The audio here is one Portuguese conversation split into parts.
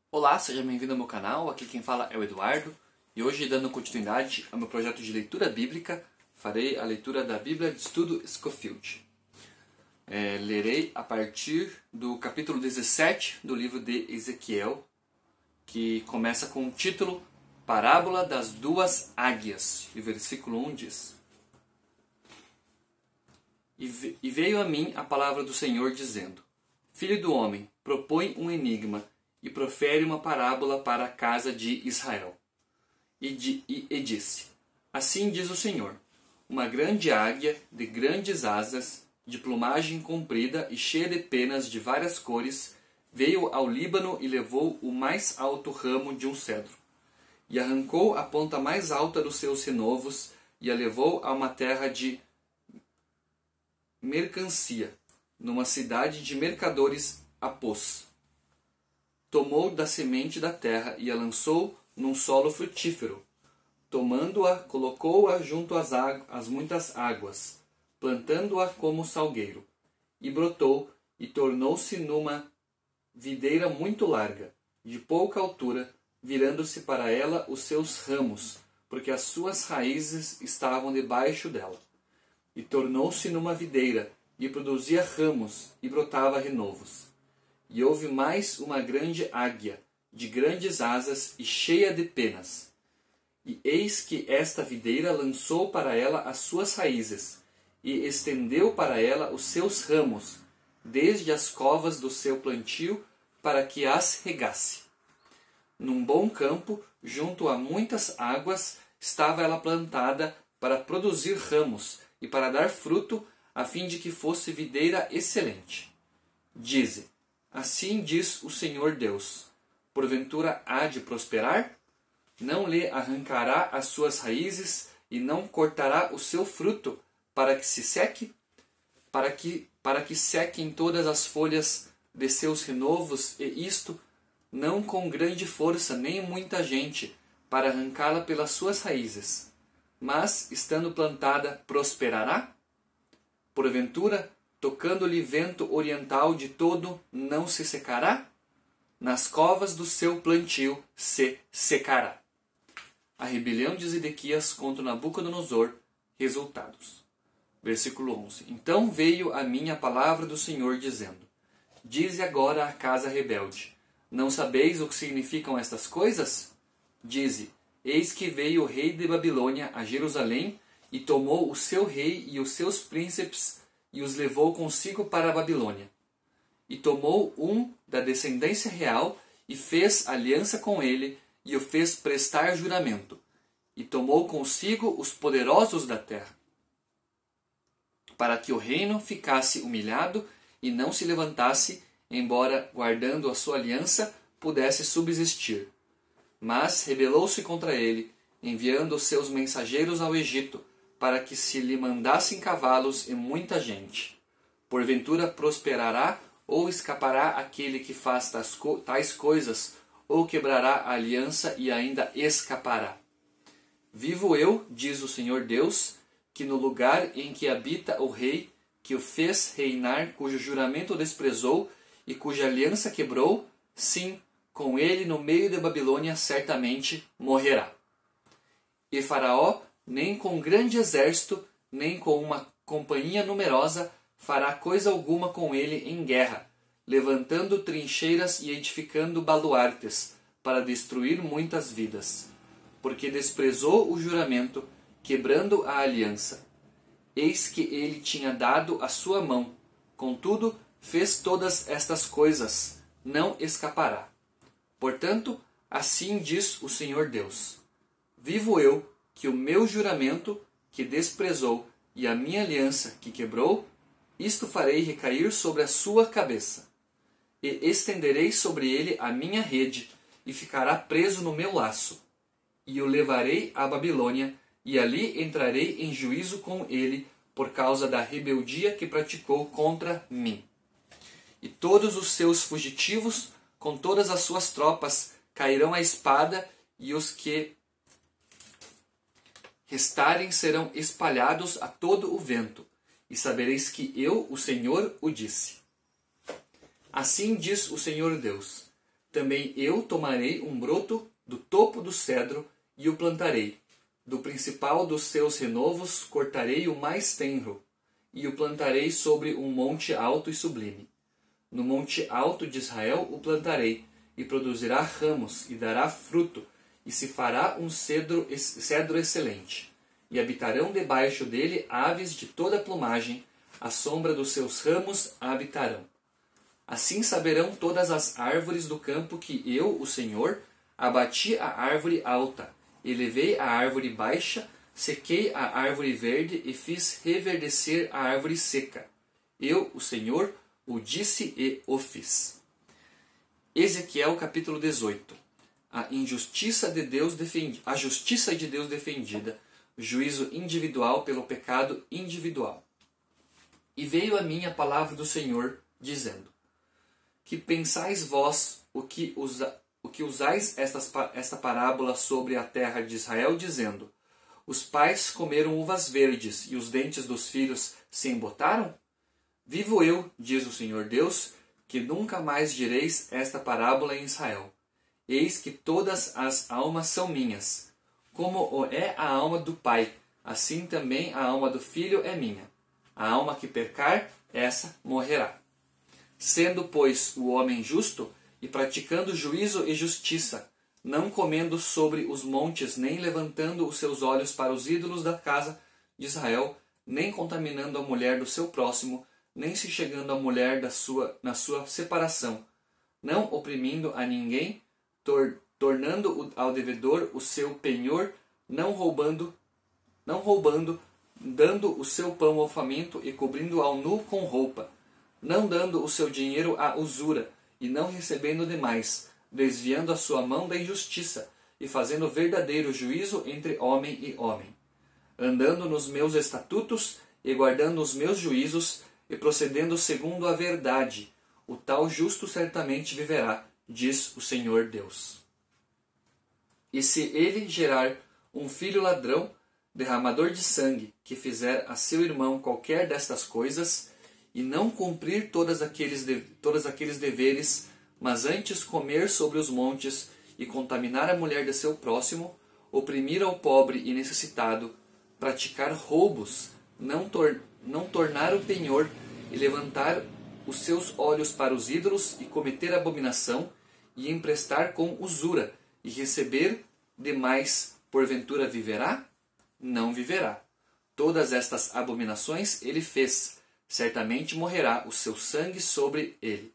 Olá, seja bem-vindo ao meu canal, aqui quem fala é o Eduardo e hoje, dando continuidade ao meu projeto de leitura bíblica, farei a leitura da Bíblia de Estudo Scofield. Lerei a partir do capítulo 17 do livro de Ezequiel, que começa com o título Parábola das Duas Águias, e o versículo 1 diz: E veio a mim a palavra do Senhor dizendo: Filho do homem, propõe um enigma e profere uma parábola para a casa de Israel. E disse: Assim diz o Senhor: Uma grande águia de grandes asas, de plumagem comprida e cheia de penas de várias cores, veio ao Líbano e levou o mais alto ramo de um cedro, e arrancou a ponta mais alta dos seus renovos e a levou a uma terra de mercancia, numa cidade de mercadores a pôs. Tomou da semente da terra e a lançou num solo frutífero. Tomando-a, colocou-a junto às muitas águas, plantando-a como salgueiro. E brotou, e tornou-se numa videira muito larga, de pouca altura, virando-se para ela os seus ramos, porque as suas raízes estavam debaixo dela. E tornou-se numa videira, e produzia ramos, e brotava renovos. E houve mais uma grande águia, de grandes asas e cheia de penas. E eis que esta videira lançou para ela as suas raízes, e estendeu para ela os seus ramos, desde as covas do seu plantio, para que as regasse. Num bom campo, junto a muitas águas, estava ela plantada para produzir ramos e para dar fruto, a fim de que fosse videira excelente. Dize: Assim diz o Senhor Deus: Porventura há de prosperar? Não lhe arrancará as suas raízes e não cortará o seu fruto, para que se seque? Para que sequem todas as folhas de seus renovos, e isto não com grande força, nem muita gente, para arrancá-la pelas suas raízes. Mas, estando plantada, prosperará? Porventura, tocando-lhe vento oriental de todo, não se secará? Nas covas do seu plantio se secará. A rebelião de Zedequias contra Nabucodonosor, resultados. Versículo 11. Então veio a mim a palavra do Senhor dizendo: Dize agora à casa rebelde: Não sabeis o que significam estas coisas? Dize: Eis que veio o rei de Babilônia a Jerusalém e tomou o seu rei e os seus príncipes e os levou consigo para a Babilônia. E tomou um da descendência real e fez aliança com ele e o fez prestar juramento. E tomou consigo os poderosos da terra, para que o reino ficasse humilhado e não se levantasse, embora, guardando a sua aliança, pudesse subsistir. Mas rebelou-se contra ele, enviando os seus mensageiros ao Egito, para que se lhe mandassem cavalos e muita gente. Porventura prosperará ou escapará aquele que faz tais coisas, ou quebrará a aliança e ainda escapará? Vivo eu, diz o Senhor Deus, que no lugar em que habita o rei, que o fez reinar, cujo juramento desprezou e cuja aliança quebrou, sim, com ele no meio da Babilônia certamente morrerá. E Faraó, nem com grande exército, nem com uma companhia numerosa, fará coisa alguma com ele em guerra, levantando trincheiras e edificando baluartes, para destruir muitas vidas. Porque desprezou o juramento, quebrando a aliança. Eis que ele tinha dado a sua mão, contudo fez todas estas coisas, não escapará. Portanto, assim diz o Senhor Deus: Vivo eu, que o meu juramento, que desprezou, e a minha aliança, que quebrou, isto farei recair sobre a sua cabeça. E estenderei sobre ele a minha rede, e ficará preso no meu laço. E o levarei à Babilônia, e ali entrarei em juízo com ele, por causa da rebeldia que praticou contra mim. E todos os seus fugitivos, com todas as suas tropas, cairão à espada, e os que restarem serão espalhados a todo o vento, e sabereis que eu, o Senhor, o disse. Assim diz o Senhor Deus: também eu tomarei um broto do topo do cedro e o plantarei. Do principal dos seus renovos cortarei o mais tenro, e o plantarei sobre um monte alto e sublime. No monte alto de Israel o plantarei, e produzirá ramos, e dará fruto, e se fará um cedro excelente. E habitarão debaixo dele aves de toda plumagem, à sombra dos seus ramos habitarão. Assim saberão todas as árvores do campo que eu, o Senhor, abati a árvore alta, elevei a árvore baixa, sequei a árvore verde e fiz reverdecer a árvore seca. Eu, o Senhor, o disse e o fiz. Ezequiel capítulo 18. A justiça de Deus defendida, juízo individual pelo pecado individual. E veio a mim a palavra do Senhor, dizendo: Que pensais vós o que usais esta parábola sobre a terra de Israel, dizendo: Os pais comeram uvas verdes, e os dentes dos filhos se embotaram? Vivo eu, diz o Senhor Deus, que nunca mais direis esta parábola em Israel. Eis que todas as almas são minhas. Como o é a alma do pai, assim também a alma do filho é minha. A alma que pecar, essa morrerá. Sendo, pois, o homem justo, e praticando juízo e justiça, não comendo sobre os montes, nem levantando os seus olhos para os ídolos da casa de Israel, nem contaminando a mulher do seu próximo, nem se chegando à mulher na sua separação, não oprimindo a ninguém, tornando ao devedor o seu penhor, não roubando, dando o seu pão ao faminto e cobrindo ao nu com roupa, não dando o seu dinheiro à usura, e não recebendo demais, desviando a sua mão da injustiça, e fazendo verdadeiro juízo entre homem e homem, andando nos meus estatutos, e guardando os meus juízos, e procedendo segundo a verdade, o tal justo certamente viverá, diz o Senhor Deus. E se ele gerar um filho ladrão, derramador de sangue, que fizer a seu irmão qualquer destas coisas, e não cumprir todos aqueles deveres, mas antes comer sobre os montes e contaminar a mulher de seu próximo, oprimir ao pobre e necessitado, praticar roubos, não tornar o penhor e levantar os seus olhos para os ídolos e cometer abominação, e emprestar com usura e receber demais, porventura viverá? Não viverá. Todas estas abominações ele fez, certamente morrerá o seu sangue sobre ele.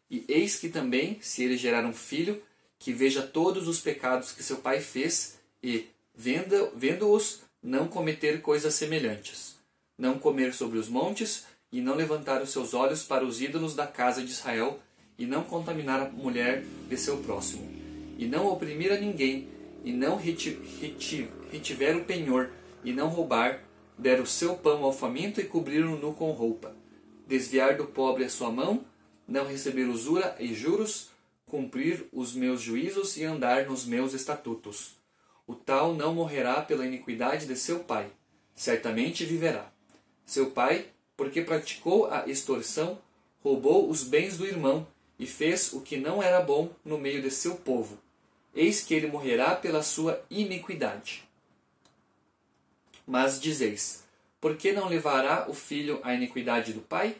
E eis que também, se ele gerar um filho, que veja todos os pecados que seu pai fez, e, vendo-os, não cometer coisas semelhantes, não comer sobre os montes, e não levantar os seus olhos para os ídolos da casa de Israel, e não contaminar a mulher de seu próximo, e não oprimir a ninguém, e não retiver o penhor, e não roubar, der o seu pão ao faminto e cobrir o nu com roupa, desviar do pobre a sua mão, não receber usura e juros, cumprir os meus juízos e andar nos meus estatutos. O tal não morrerá pela iniquidade de seu pai, certamente viverá. Seu pai, porque praticou a extorsão, roubou os bens do irmão e fez o que não era bom no meio de seu povo. Eis que ele morrerá pela sua iniquidade. Mas dizeis: por que não levará o filho à iniquidade do pai?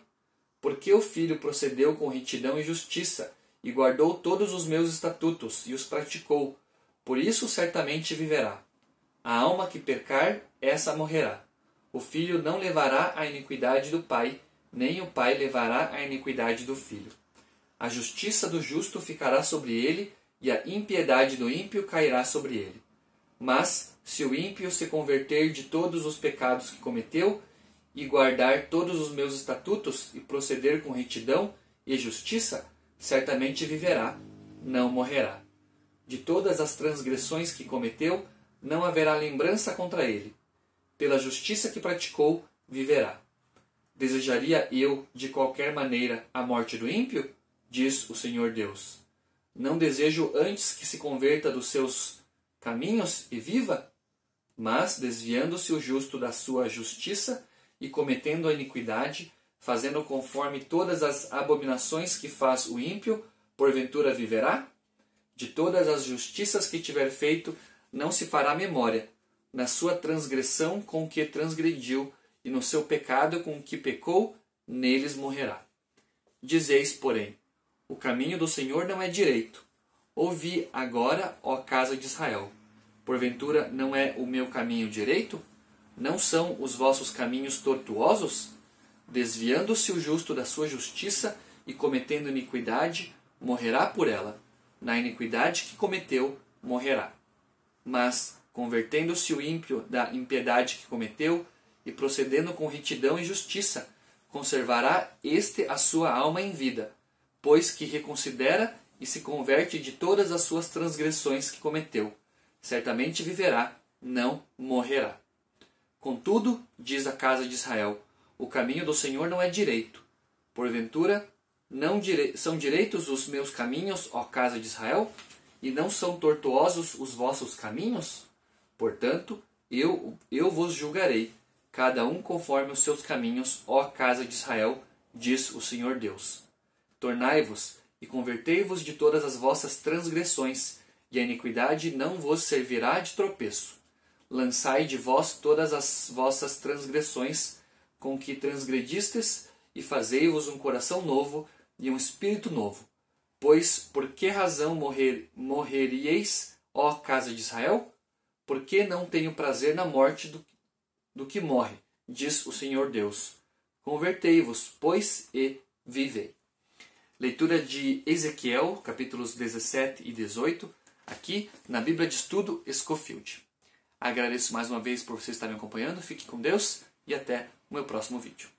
Porque o filho procedeu com retidão e justiça, e guardou todos os meus estatutos, e os praticou. Por isso certamente viverá. A alma que pecar, essa morrerá. O filho não levará a iniquidade do pai, nem o pai levará a iniquidade do filho. A justiça do justo ficará sobre ele, e a impiedade do ímpio cairá sobre ele. Mas, se o ímpio se converter de todos os pecados que cometeu, e guardar todos os meus estatutos, e proceder com retidão e justiça, certamente viverá, não morrerá. De todas as transgressões que cometeu, não haverá lembrança contra ele. Pela justiça que praticou, viverá. Desejaria eu, de qualquer maneira, a morte do ímpio? Diz o Senhor Deus. Não desejo antes que se converta dos seus caminhos e viva? Mas, desviando-se o justo da sua justiça e cometendo a iniquidade, fazendo conforme todas as abominações que faz o ímpio, porventura viverá? De todas as justiças que tiver feito, não se fará memória. Na sua transgressão com que transgrediu, e no seu pecado com que pecou, neles morrerá. Dizeis, porém, o caminho do Senhor não é direito. Ouvi agora, ó casa de Israel. Porventura não é o meu caminho direito? Não são os vossos caminhos tortuosos? Desviando-se o justo da sua justiça e cometendo iniquidade, morrerá por ela. Na iniquidade que cometeu, morrerá. Mas, convertendo-se o ímpio da impiedade que cometeu, e procedendo com retidão e justiça, conservará este a sua alma em vida, pois que reconsidera e se converte de todas as suas transgressões que cometeu. Certamente viverá, não morrerá. Contudo, diz a casa de Israel, o caminho do Senhor não é direito. Porventura, não são direitos os meus caminhos, ó casa de Israel? E não são tortuosos os vossos caminhos? Portanto, eu vos julgarei, cada um conforme os seus caminhos, ó casa de Israel, diz o Senhor Deus. Tornai-vos e convertei-vos de todas as vossas transgressões, e a iniquidade não vos servirá de tropeço. Lançai de vós todas as vossas transgressões com que transgredistes, e fazei-vos um coração novo e um espírito novo. Pois por que razão morreríeis, ó casa de Israel? Porque não tenho prazer na morte do que morre, diz o Senhor Deus. Convertei-vos, pois, e vivei. Leitura de Ezequiel, capítulos 17 e 18, aqui na Bíblia de Estudo Scofield. Agradeço mais uma vez por você estar me acompanhando, fique com Deus e até o meu próximo vídeo.